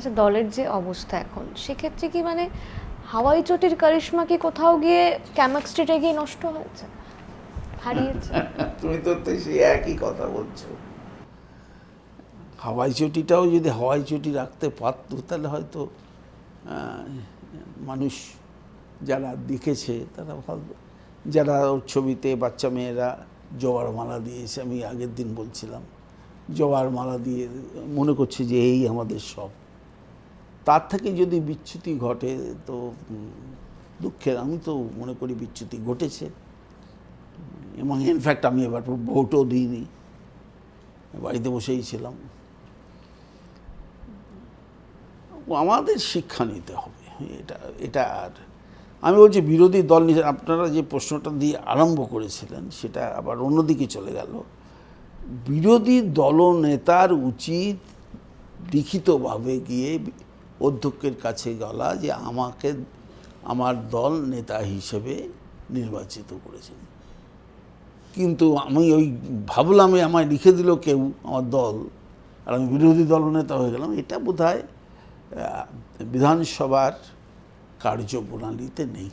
আচ্ছা, দলের যে অবস্থা এখন, সেক্ষেত্রে কি মানে হাওয়াই চটির কারিশমা কি কোথাও গিয়ে কেমিস্ট্রিটা গিয়ে নষ্ট হয়েছে, হারিয়েছে? তুমি তো সেই একই কথা বলছো। হাওয়াই চটিটাও যদি হাওয়াই চটি রাখতে পারতো তাহলে হয়তো মানুষ যারা দেখেছে তারা ভালো, যারা ওর ছবিতে বাচ্চা মেয়েরা জবার মালা দিয়েছে, আমি আগের দিন বলছিলাম, জবার মালা দিয়ে মনে করছে যে এই আমাদের সব। তার থেকে যদি বিচ্যুতি ঘটে তো দুঃখের, আমি তো মনে করি বিচ্যুতি ঘটেছে। এবং ইনফ্যাক্ট আমি এবার ভোটও দিইনি, বাড়িতে বসেই ছিলাম। আমাদের শিক্ষা নিতে হবে এটা এটা আর আমি বলছি বিরোধী দল নিয়ে আপনারা যে প্রশ্নটা দিয়ে আরম্ভ করেছিলেন সেটা আবার অন্যদিকে চলে গেল। বিরোধী দলনেতার উচিত লিখিতভাবে গিয়ে অধ্যক্ষের কাছে গলা যে আমাকে আমার দল নেতা হিসেবে নির্বাচিত করেছেন, কিন্তু আমি ওই ভাবলাম আমায় লিখে দিল কেউ আমার দল আর আমি বিরোধী দলনেতা হয়ে গেলাম। এটা বোধহয় বিধানসভার কার্যপ্রণালীতে নেই।